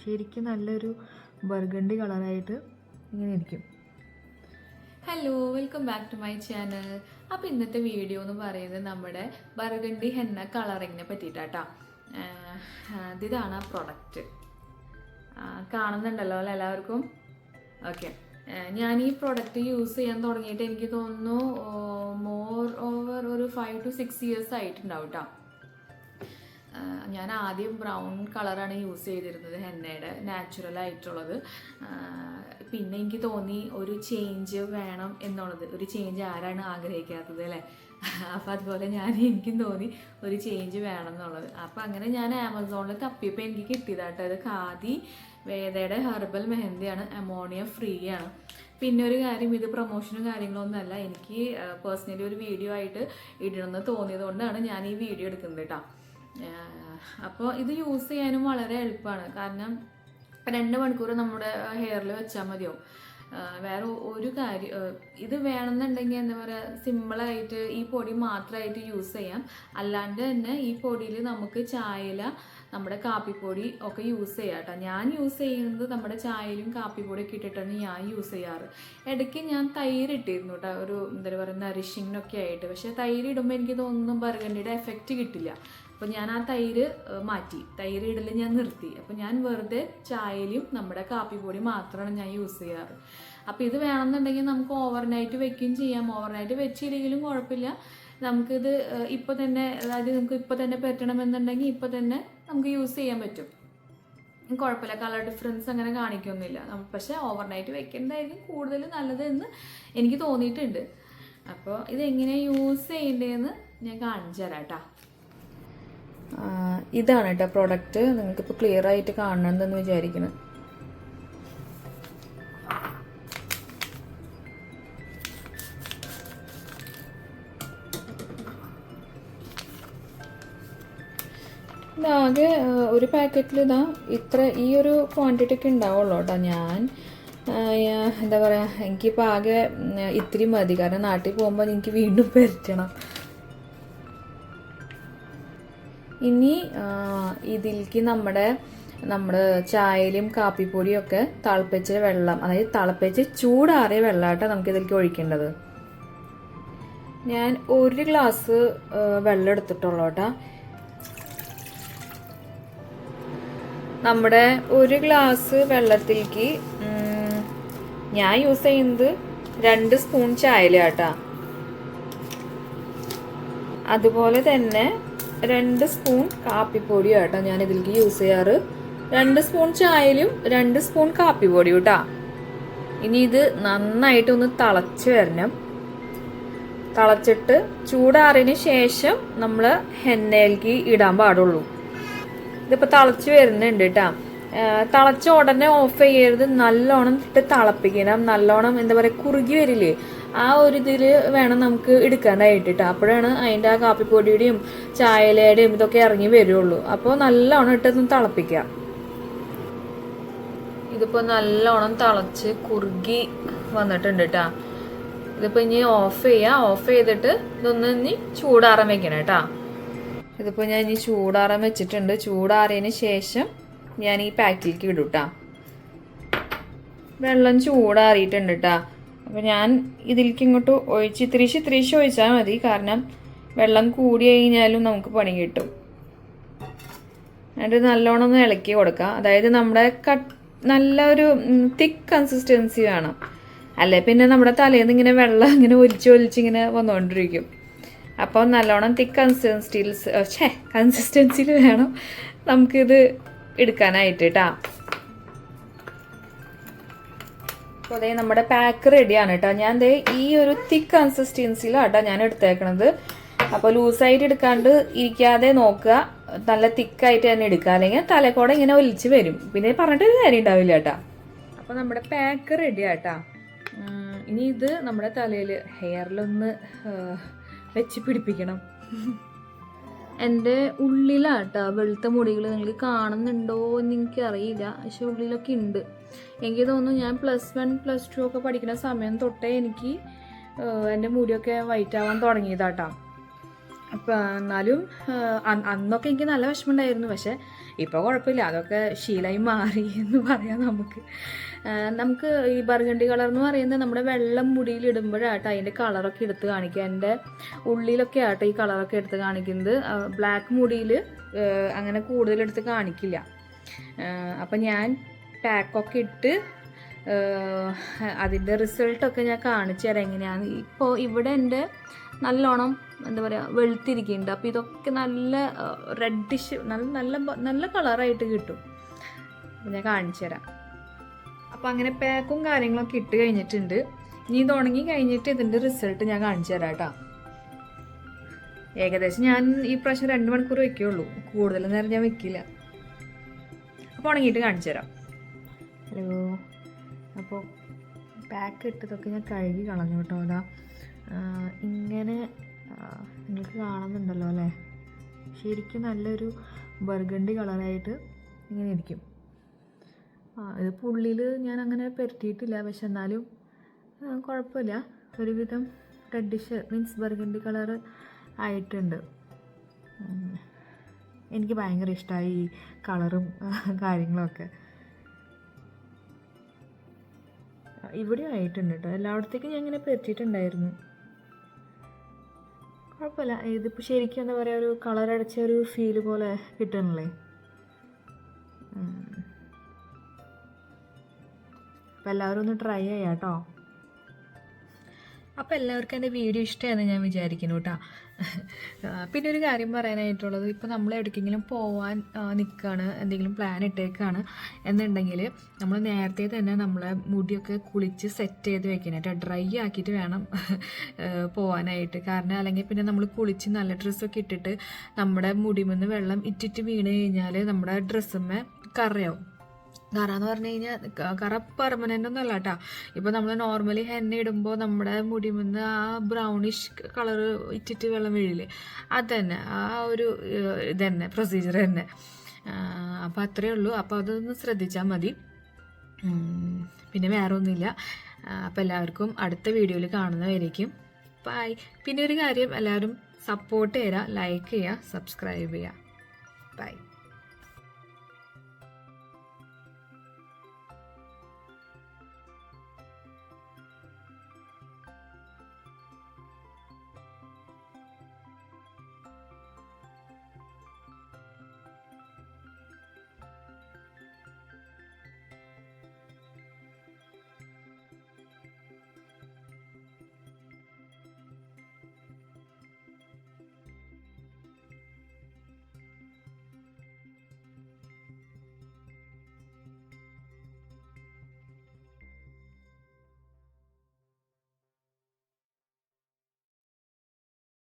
ശരിക്കും നല്ലൊരു ബർഗണ്ടി കളറായിട്ട് ഇങ്ങനെ ഇരിക്കും. Hello, welcome back to my channel. അപ്പോൾ ഇന്നത്തെ വീഡിയോ എന്ന് പറയുന്നത് നമ്മുടെ ബർഗണ്ടി ഹെന്ന കളറിങ്ങിനെ പറ്റിയിട്ടാട്ടോ. ഇതാണ് ആ പ്രൊഡക്റ്റ്. കാണുന്നുണ്ടല്ലോ അല്ലേ എല്ലാവർക്കും? ഓക്കെ, ഞാൻ ഈ പ്രൊഡക്റ്റ് യൂസ് ചെയ്യാൻ തുടങ്ങിയിട്ട് എനിക്ക് തോന്നുന്നു മോർ ഓവർ ഒരു 5 to 6 years ആയിട്ടുണ്ടാവും കേട്ടോ. ഞാൻ ആദ്യം ബ്രൗൺ കളറാണ് യൂസ് ചെയ്തിരുന്നത്, ഹെന്നയുടെ നാച്ചുറൽ ആയിട്ടുള്ളത്. പിന്നെ എനിക്ക് തോന്നി ഒരു ചേഞ്ച് വേണം എന്നുള്ളത്. ഒരു ചേഞ്ച് ആരാണ് ആഗ്രഹിക്കാത്തത് അല്ലേ? അപ്പോൾ അതുപോലെ എനിക്കും തോന്നി ഒരു ചേഞ്ച് വേണം എന്നുള്ളത്. അപ്പോൾ അങ്ങനെ ഞാൻ ആമസോണിൽ തപ്പിയപ്പോൾ എനിക്ക് കിട്ടിയതാട്ടോ. അത് ഖാദി വേദയുടെ ഹെർബൽ മെഹന്തിയാണ്, അമോണിയ ഫ്രീ ആണ്. പിന്നെ ഒരു കാര്യം, ഇത് പ്രൊമോഷനും കാര്യങ്ങളൊന്നുമല്ല, എനിക്ക് പേഴ്സണലി ഒരു വീഡിയോ ആയിട്ട് ഇടണമെന്ന് തോന്നിയത് കൊണ്ടാണ് ഞാൻ ഈ വീഡിയോ എടുക്കുന്നത് കേട്ടോ. അപ്പോൾ ഇത് യൂസ് ചെയ്യാനും വളരെ എളുപ്പമാണ്. കാരണം 2 മണിക്കൂർ നമ്മുടെ ഹെയറിൽ വെച്ചാൽ മതിയാവും. വേറെ ഒരു കാര്യം, ഇത് വേണമെന്നുണ്ടെങ്കിൽ എന്താ പറയുക, സിമ്പിളായിട്ട് ഈ പൊടി മാത്രമായിട്ട് യൂസ് ചെയ്യാം. അല്ലാണ്ട് തന്നെ ഈ പൊടിയിൽ നമുക്ക് ചായയില, നമ്മുടെ കാപ്പിപ്പൊടി ഒക്കെ യൂസ് ചെയ്യാം കേട്ടോ. ഞാൻ യൂസ് ചെയ്യുന്നത് നമ്മുടെ ചായയിലും കാപ്പിപ്പൊടിയൊക്കെ ഇട്ടിട്ടാണ് ഞാൻ യൂസ് ചെയ്യാറ്. ഇടയ്ക്ക് ഞാൻ തൈര് ഇട്ടിരുന്നു കേട്ടോ, ഒരു എന്താ പറയുക നറിഷിങ്ങിനൊക്കെ ആയിട്ട്. പക്ഷേ തൈര് ഇടുമ്പോൾ എനിക്ക് തോന്നുന്നു ബർഗണ്ടിയുടെ എഫക്റ്റ് കിട്ടില്ല. അപ്പോൾ ഞാൻ ആ തൈര് മാറ്റി, തൈര് ഇടൽ ഞാൻ നിർത്തി. അപ്പോൾ ഞാൻ വെറുതെ ചായയിലും നമ്മുടെ കാപ്പിപ്പൊടി മാത്രമാണ് ഞാൻ യൂസ് ചെയ്യാറ്. അപ്പോൾ ഇത് വേണമെന്നുണ്ടെങ്കിൽ നമുക്ക് ഓവർനൈറ്റ് വെക്കുകയും ചെയ്യാം. ഓവർനൈറ്റ് വെച്ചില്ലെങ്കിലും കുഴപ്പമില്ല. നമുക്കിത് ഇപ്പോൾ തന്നെ, അതായത് നമുക്ക് ഇപ്പോൾ തന്നെ പറ്റണമെന്നുണ്ടെങ്കിൽ ഇപ്പോൾ തന്നെ നമുക്ക് യൂസ് ചെയ്യാൻ പറ്റും, കുഴപ്പമില്ല. കളർ ഡിഫറൻസ് അങ്ങനെ കാണിക്കൊന്നുമില്ല. പക്ഷേ ഓവർനൈറ്റ് വെക്കേണ്ടതായിരിക്കും കൂടുതൽ നല്ലത് എന്ന് എനിക്ക് തോന്നിയിട്ടുണ്ട്. അപ്പോൾ ഇതെങ്ങനെ യൂസ് ചെയ്യേണ്ടതെന്ന് ഞാൻ കാണിച്ചു തരാം കേട്ടോ. ഇതാണ് കേട്ടോ പ്രോഡക്റ്റ്. നിങ്ങൾക്കിപ്പോൾ ക്ലിയർ ആയിട്ട് കാണണമെന്ന് വിചാരിക്കുന്നു. ഇതാകെ ഒരു പാക്കറ്റിൽ ഈ ഒരു ക്വാണ്ടിറ്റി ഒക്കെ ഉണ്ടാവുള്ളൂ കേട്ടോ. ഞാൻ എന്താ പറയുക, എനിക്കിപ്പോൾ ആകെ ഇത്തിരി മതി. കാരണം നാട്ടിൽ പോകുമ്പോൾ എനിക്ക് വീണ്ടും പരറ്റണം. ഇനി ഇതിലേക്ക് നമ്മുടെ ചായയിലും കാപ്പിപ്പൊടിയൊക്കെ തിളപ്പിച്ച വെള്ളം, അതായത് തിളപ്പിച്ച് ചൂടാറിയ വെള്ളമായിട്ടോ നമുക്ക് ഇതിലേക്ക് ഒഴിക്കേണ്ടത്. ഞാൻ 1 ഗ്ലാസ് വെള്ളം എടുത്തിട്ടുള്ളൂ കേട്ടോ. നമ്മുടെ 1 ഗ്ലാസ് വെള്ളത്തിലേക്ക് ഞാൻ യൂസ് ചെയ്യുന്നത് 2 സ്പൂൺ ചായയില കേട്ടോ. അതുപോലെ തന്നെ 2 സ്പൂൺ കാപ്പിപ്പൊടി കേട്ടോ ഞാൻ ഇതിലേക്ക് യൂസ് ചെയ്യാറ്. 2 സ്പൂൺ ചായയിലും 2 സ്പൂൺ കാപ്പിപ്പൊടി കേട്ടോ. ഇനി ഇത് നന്നായിട്ടൊന്ന് തിളച്ച് വരണം. തിളച്ചിട്ട് ചൂടാറിന് ശേഷം നമ്മൾ ഹെന്നയിലേക്ക് ഇടാൻ പാടുള്ളൂ. ഇതിപ്പോൾ തിളച്ച് വരുന്നുണ്ട് കേട്ടോ. തിളച്ച ഉടനെ ഓഫ് ചെയ്യരുത്. നല്ലോണം ഇട്ട് തിളപ്പിക്കണം. നല്ലോണം എന്താ പറയുക, കുറുകി വരില്ലേ, ആ ഒരു ഇതിൽ വേണം നമുക്ക് എടുക്കാനായിട്ടിട്ട്. അപ്പോഴാണ് അതിൻ്റെ ആ കാപ്പിപ്പൊടിയുടെയും ചായലയുടെയും ഇതൊക്കെ ഇറങ്ങി വരുള്ളൂ. അപ്പോൾ നല്ലോണം ഇട്ടൊന്ന് തിളപ്പിക്കുക. ഇതിപ്പോൾ നല്ലോണം തിളച്ച് കുറുകി വന്നിട്ടുണ്ട് കേട്ടോ. ഇതിപ്പോൾ ഇനി ഓഫ് ചെയ്യുക. ഓഫ് ചെയ്തിട്ട് ഇതൊന്ന് ഇനി ചൂടാറാൻ വെക്കണം കേട്ടോ. ഇതിപ്പോൾ ഞാൻ ഇനി ചൂടാറാൻ വെച്ചിട്ടുണ്ട്. ചൂടാറിയതിന് ശേഷം ഞാൻ ഈ പാക്കിലേക്ക് ഇടും കേട്ടോ. വെള്ളം ചൂടാറിയിട്ടുണ്ട് കേട്ടോ. അപ്പോൾ ഞാൻ ഇതിലേക്ക് ഇങ്ങോട്ട് ഒഴിച്ച് ഇത്തിരിശ് ഒഴിച്ചാൽ മതി. കാരണം വെള്ളം കൂടി കഴിഞ്ഞാലും നമുക്ക് പണി കിട്ടും. എന്നിട്ട് നല്ലോണം ഒന്ന് ഇളക്കി കൊടുക്കുക. അതായത് നമ്മുടെ നല്ലൊരു തിക്ക് കൺസിസ്റ്റൻസി വേണം. അല്ലേ പിന്നെ നമ്മുടെ തലേന്ന് ഇങ്ങനെ വെള്ളം ഇങ്ങനെ ഒലിച്ചിങ്ങനെ വന്നുകൊണ്ടിരിക്കും. അപ്പോൾ നല്ലോണം തിക്ക് കൺസിസ്റ്റൻസിയിൽ വേണം നമുക്കിത് എടുക്കാനായിട്ട് കേട്ടോ. അപ്പോൾ അതേ നമ്മുടെ പാക്ക് റെഡിയാണ് കേട്ടോ. ഞാൻ ഈ ഒരു തിക്ക് കൺസിസ്റ്റൻസിയിലാണ് കേട്ടോ ഞാൻ എടുത്തേക്കണത്. അപ്പോൾ ലൂസായിട്ട് എടുക്കാണ്ട് ഇരിക്കാതെ നോക്കുക, നല്ല തിക്കായിട്ട് തന്നെ എടുക്കുക. അല്ലെങ്കിൽ തലക്കോടെ ഇങ്ങനെ ഒലിച്ച് വരും, പിന്നെ പറഞ്ഞിട്ടൊരു കാര്യം ഉണ്ടാവില്ല കേട്ടോ. അപ്പോൾ നമ്മുടെ പാക്ക് റെഡിയാണ് കേട്ടോ. ഇനി ഇത് നമ്മുടെ തലയിൽ ഹെയറിലൊന്ന് വെച്ച് പിടിപ്പിക്കണം. എൻ്റെ ഉള്ളിലാട്ടോ വെളുത്ത മുടികൾ. നിങ്ങൾക്ക് കാണുന്നുണ്ടോ എന്ന് എനിക്കറിയില്ല, പക്ഷെ ഉള്ളിലൊക്കെ ഉണ്ട്. എനിക്ക് തോന്നുന്നു ഞാൻ +1 +2 ഒക്കെ പഠിക്കുന്ന സമയം തൊട്ടേ എനിക്ക് എൻ്റെ മുടിയൊക്കെ വൈറ്റ് ആവാൻ തുടങ്ങിയതാട്ടോ. അപ്പം എന്നാലും അന്നൊക്കെ എനിക്ക് നല്ല വിഷമമുണ്ടായിരുന്നു. പക്ഷേ ഇപ്പോൾ കുഴപ്പമില്ല, അതൊക്കെ ശീലമായി മാറി എന്ന് പറയാം. നമുക്ക് ഈ ബർഗണ്ടി കളർ എന്ന് പറയുന്നത് നമ്മുടെ വെള്ളം മുടിയിലിടുമ്പോഴാട്ടോ അതിൻ്റെ കളറൊക്കെ എടുത്ത് കാണിക്കുക. എൻ്റെ ഉള്ളിലൊക്കെ ആട്ടോ ഈ കളറൊക്കെ എടുത്ത് കാണിക്കുന്നത്. ബ്ലാക്ക് മുടിയിൽ അങ്ങനെ കൂടുതലെടുത്ത് കാണിക്കില്ല. അപ്പം ഞാൻ പാക്കൊക്കെ ഇട്ട് അതിൻ്റെ റിസൾട്ടൊക്കെ ഞാൻ കാണിച്ചു തരാം എങ്ങനെയാണ്. ഇപ്പോൾ ഇവിടെ എൻ്റെ നല്ലോണം എന്താ പറയുക വെളുത്തിരിക്കുന്നുണ്ട്. അപ്പോൾ ഇതൊക്കെ നല്ല റെഡിഷ് നല്ല കളറായിട്ട് കിട്ടും. അപ്പോൾ ഞാൻ കാണിച്ചു തരാം. അപ്പോൾ അങ്ങനെ പാക്കും കാര്യങ്ങളൊക്കെ ഇട്ട് കഴിഞ്ഞിട്ടുണ്ട്. ഇനി ഇത് ഉണങ്ങി കഴിഞ്ഞിട്ട് ഇതിൻ്റെ റിസൾട്ട് ഞാൻ കാണിച്ചു തരാം കേട്ടോ. ഏകദേശം ഞാൻ ഈ പ്രാവശ്യം 2 മണിക്കൂർ വയ്ക്കുകയുള്ളൂ, കൂടുതൽ നേരം ഞാൻ വെക്കില്ല. അപ്പോൾ ഉണങ്ങിയിട്ട് കാണിച്ചു തരാം. ഹലോ, അപ്പോൾ പാക്ക് ഇട്ടതൊക്കെ ഞാൻ കഴുകി കളഞ്ഞു കേട്ടോ. അതാ ഇങ്ങനെ നിങ്ങൾക്ക് കാണുന്നുണ്ടല്ലോ അല്ലേ, ശരിക്കും നല്ലൊരു ബർഗണ്ടി കളറായിട്ട് ഇങ്ങനെ ഇരിക്കും. ഇത് പുള്ളിയിൽ ഞാൻ അങ്ങനെ പെരട്ടിയിട്ടില്ല, പക്ഷെ എന്നാലും കുഴപ്പമില്ല, ഒരുവിധം റെഡിഷ് മീൻസ് ബർഗണ്ടി കളറ് ആയിട്ടുണ്ട്. എനിക്ക് ഭയങ്കര ഇഷ്ടമായി ഈ കളറും കാര്യങ്ങളൊക്കെ. ഇവിടെ ആയിട്ടുണ്ട് കേട്ടോ, എല്ലായിടത്തേക്കും ഞാൻ ഇങ്ങനെ പെരട്ടിയിട്ടുണ്ടായിരുന്നു. കുഴപ്പമില്ല, ഇതിപ്പോൾ ശരിക്കും എന്താ പറയുക, ഒരു കളറടിച്ച ഒരു ഫീല് പോലെ കിട്ടണല്ലേ. അപ്പോൾ എല്ലാവരും ഒന്ന് ട്രൈ ചെയ്യാം കേട്ടോ. അപ്പോൾ എല്ലാവർക്കും എൻ്റെ വീഡിയോ ഇഷ്ടമായെന്ന് ഞാൻ വിചാരിക്കുന്നു കേട്ടോ. പിന്നെ ഒരു കാര്യം പറയാനായിട്ടുള്ളത്, ഇപ്പോൾ നമ്മൾ എവിടേക്കെങ്കിലും പോകാൻ നിൽക്കുകയാണ്, എന്തെങ്കിലും പ്ലാൻ ഇട്ടേക്കാണ് എന്നുണ്ടെങ്കിൽ നമ്മൾ നേരത്തെ തന്നെ നമ്മളെ മുടിയൊക്കെ കുളിച്ച് സെറ്റ് ചെയ്ത് വെക്കണം കേട്ടോ. ഡ്രൈ ആക്കിയിട്ട് വേണം പോകാനായിട്ട്. കാരണം അല്ലെങ്കിൽ പിന്നെ നമ്മൾ കുളിച്ച് നല്ല ഡ്രസ്സൊക്കെ ഇട്ടിട്ട് നമ്മുടെ മുടിമെന്ന് വെള്ളം ഇറ്റിറ്റ് വീണ് കഴിഞ്ഞാൽ നമ്മുടെ ഡ്രസ്സുമ്മേ കറയാവും. കറ എന്ന് പറഞ്ഞു കഴിഞ്ഞാൽ കറ പെർമനൻ്റ് ഒന്നും അല്ല കേട്ടോ. ഇപ്പോൾ നമ്മൾ നോർമലി ഹെന്ന ഇടുമ്പോൾ നമ്മുടെ മുടിമെന്ന് ആ ബ്രൗണിഷ് കളറ് ഇറ്റിറ്റ് വെള്ളം വീഴില്ലേ, അത് തന്നെ ആ ഒരു ഇത് തന്നെ പ്രൊസീജിയർ തന്നെ. അപ്പോൾ അത്രയേ ഉള്ളൂ. അപ്പോൾ അതൊന്ന് ശ്രദ്ധിച്ചാൽ മതി. പിന്നെ വേറെ ഒന്നുമില്ല. അപ്പോൾ എല്ലാവർക്കും അടുത്ത വീഡിയോയിൽ കാണുന്നവരേക്കും ബൈ. പിന്നെ ഒരു കാര്യം, എല്ലാവരും സപ്പോർട്ട് ചെയ്യുക, ലൈക്ക് ചെയ്യുക, സബ്സ്ക്രൈബ് ചെയ്യുക. ബൈ.